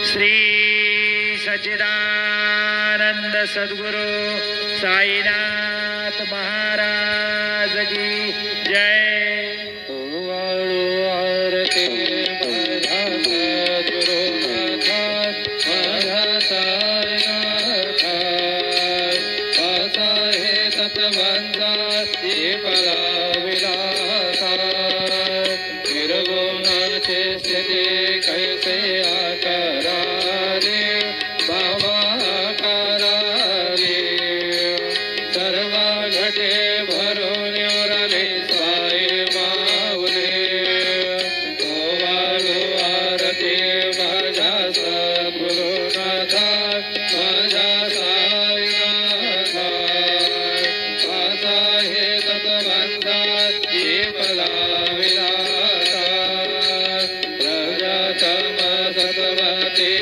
श्री सच्चिदानंद सद्गुरु साईनाथ महाराज की जय। कैसे आकरा रे बाबा करा रे सर्वा घटे भरून उरले साई माऊले ओवाळू आरती माझ्या सद्गुरुनाथा माझ्या साईनाथा माझा हे तत्वबंधा जीवला विलासा सत्वते